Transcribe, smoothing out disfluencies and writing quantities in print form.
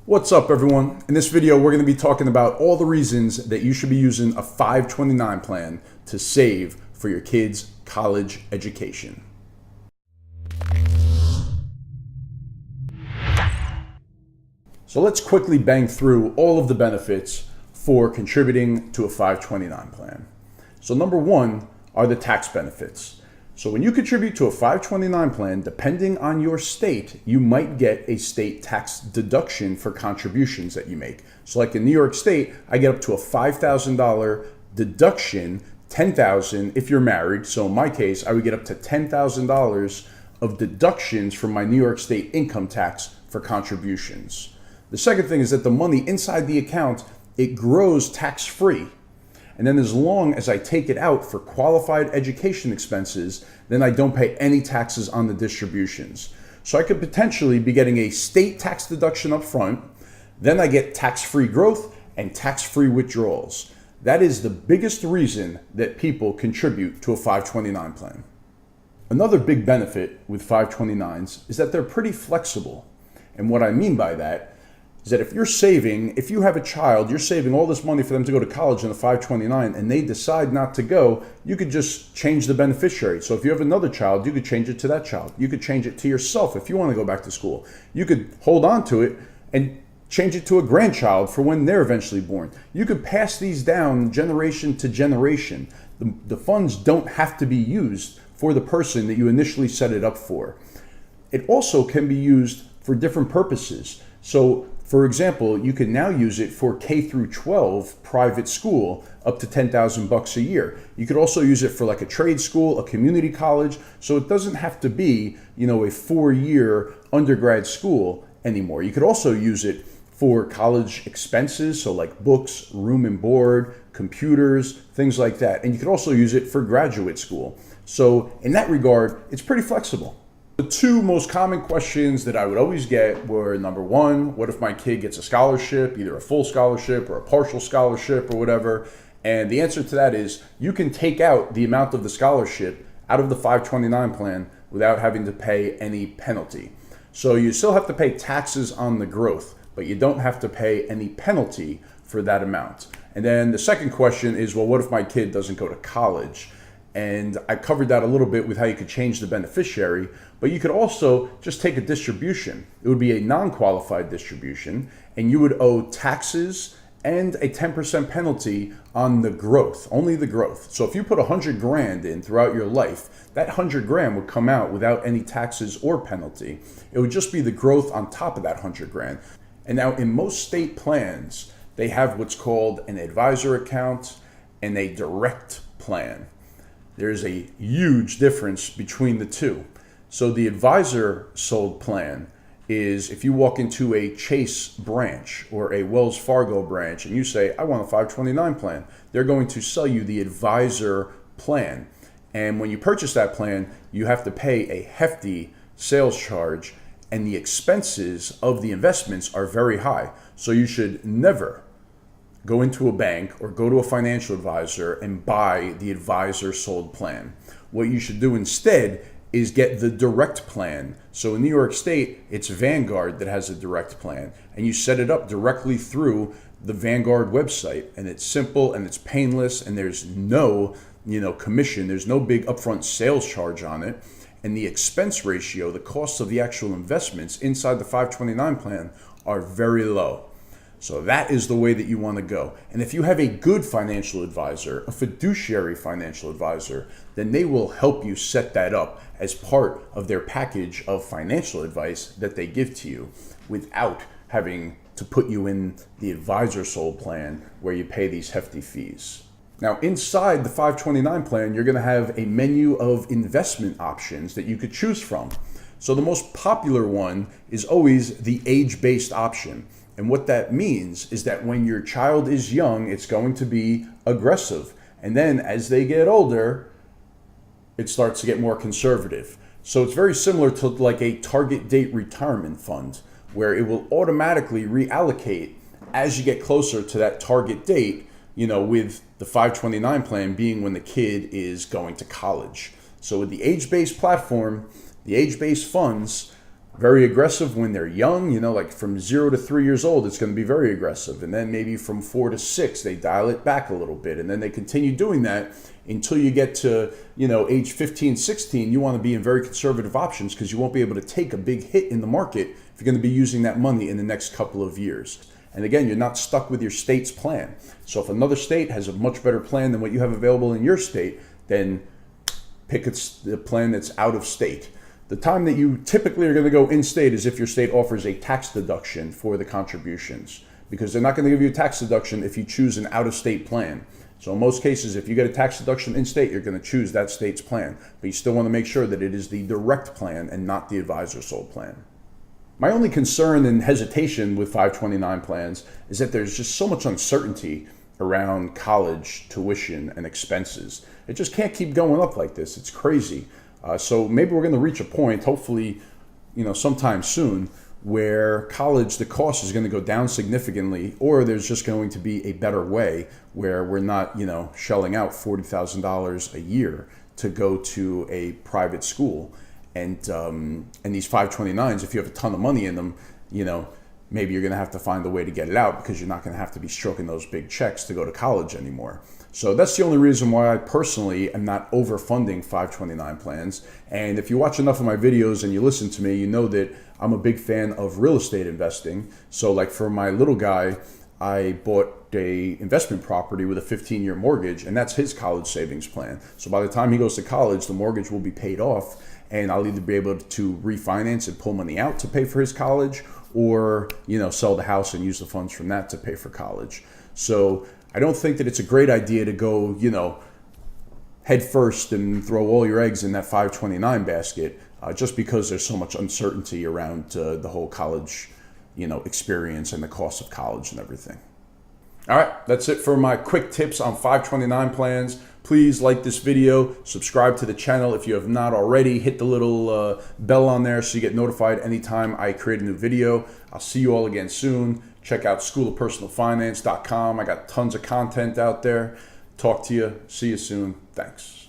What's up, everyone? In this video, we're going to be talking about all the reasons that you should be using a 529 plan to save for your kids' college education. So let's quickly bang through all of the benefits for contributing to a 529 plan. So number one are the tax benefits. So when you contribute to a 529 plan, depending on your state, you might get a state tax deduction for contributions that you make. So like in New York State, I get up to a $5,000 deduction, $10,000 if you're married. So in my case, I would get up to $10,000 of deductions from my New York State income tax for contributions. The second thing is that the money inside the account, it grows tax-free. And then as long as I take it out for qualified education expenses, then I don't pay any taxes on the distributions. So I could potentially be getting a state tax deduction up front, then I get tax-free growth and tax-free withdrawals. That is the biggest reason that people contribute to a 529 plan. Another big benefit with 529s is that they're pretty flexible. And what I mean by that is that if you have a child, you're saving all this money for them to go to college in a 529 and they decide not to go, you could just change the beneficiary. So if you have another child, you could change it to that child. You could change it to yourself if you want to go back to school. You could hold on to it and change it to a grandchild for when they're eventually born. You could pass these down generation to generation. The funds don't have to be used for the person that you initially set it up for. It also can be used for different purposes. So for example, you can now use it for K through 12 private school up to $10,000 a year. You could also use it for like a trade school, a community college. So it doesn't have to be, a 4-year undergrad school anymore. You could also use it for college expenses. So like books, room and board, computers, things like that. And you could also use it for graduate school. So in that regard, it's pretty flexible. The two most common questions that I would always get were, number one, what if my kid gets a scholarship, either a full scholarship or a partial scholarship or whatever? And the answer to that is you can take out the amount of the scholarship out of the 529 plan without having to pay any penalty. So you still have to pay taxes on the growth, but you don't have to pay any penalty for that amount. And then the second question is, well, what if my kid doesn't go to college? And I covered that a little bit with how you could change the beneficiary, but you could also just take a distribution. It would be a non-qualified distribution, and you would owe taxes and a 10% penalty on the growth, only the growth. So if you put 100 grand in throughout your life, that 100 grand would come out without any taxes or penalty. It would just be the growth on top of that 100 grand. And now in most state plans, they have what's called an advisor account and a direct plan. There's a huge difference between the two. So the advisor sold plan is if you walk into a Chase branch or a Wells Fargo branch and you say, I want a 529 plan, they're going to sell you the advisor plan. And when you purchase that plan, you have to pay a hefty sales charge, and the expenses of the investments are very high. So you should never go into a bank or go to a financial advisor and buy the advisor sold plan. What you should do instead is get the direct plan. So in New York State, it's Vanguard that has a direct plan, and you set it up directly through the Vanguard website, and it's simple and it's painless, and there's no, commission. There's no big upfront sales charge on it. And the expense ratio, the cost of the actual investments inside the 529 plan are very low. So that is the way that you want to go. And if you have a good financial advisor, a fiduciary financial advisor, then they will help you set that up as part of their package of financial advice that they give to you without having to put you in the advisor sold plan where you pay these hefty fees. Now, inside the 529 plan, you're going to have a menu of investment options that you could choose from. So the most popular one is always the age-based option. And what that means is that when your child is young, it's going to be aggressive. And then as they get older, it starts to get more conservative. So it's very similar to like a target date retirement fund, where it will automatically reallocate as you get closer to that target date, with the 529 plan being when the kid is going to college. So with the age-based platform, the age-based funds, Very aggressive when they're young, like from 0 to 3 years old, it's going to be very aggressive. And then maybe from 4 to 6, they dial it back a little bit. And then they continue doing that until you get to, age 15, 16. You want to be in very conservative options because you won't be able to take a big hit in the market if you're going to be using that money in the next couple of years. And again, you're not stuck with your state's plan. So if another state has a much better plan than what you have available in your state, then pick the plan that's out of state. The time that you typically are going to go in-state is if your state offers a tax deduction for the contributions, because they're not going to give you a tax deduction if you choose an out-of-state plan. So in most cases, if you get a tax deduction in-state, you're going to choose that state's plan. But you still want to make sure that it is the direct plan and not the advisor-sold plan. My only concern and hesitation with 529 plans is that there's just so much uncertainty around college tuition and expenses. It just can't keep going up like this. It's crazy. So maybe we're going to reach a point, hopefully, sometime soon, where college, the cost is going to go down significantly, or there's just going to be a better way where we're not, shelling out $40,000 a year to go to a private school. And these 529s, if you have a ton of money in them, maybe you're going to have to find a way to get it out because you're not going to have to be stroking those big checks to go to college anymore. So that's the only reason why I personally am not overfunding 529 plans. And if you watch enough of my videos and you listen to me, you know that I'm a big fan of real estate investing. So like for my little guy, I bought a investment property with a 15-year mortgage, and that's his college savings plan. So by the time he goes to college, the mortgage will be paid off, and I'll either be able to refinance and pull money out to pay for his college, or sell the house and use the funds from that to pay for college. So I don't think that it's a great idea to go, head first and throw all your eggs in that 529 basket, just because there's so much uncertainty around the whole college, experience and the cost of college and everything. All right, that's it for my quick tips on 529 plans. Please like this video, subscribe to the channel if you have not already, hit the little bell on there so you get notified anytime I create a new video. I'll see you all again soon. Check out schoolofpersonalfinance.com. I got tons of content out there. Talk to you. See you soon. Thanks.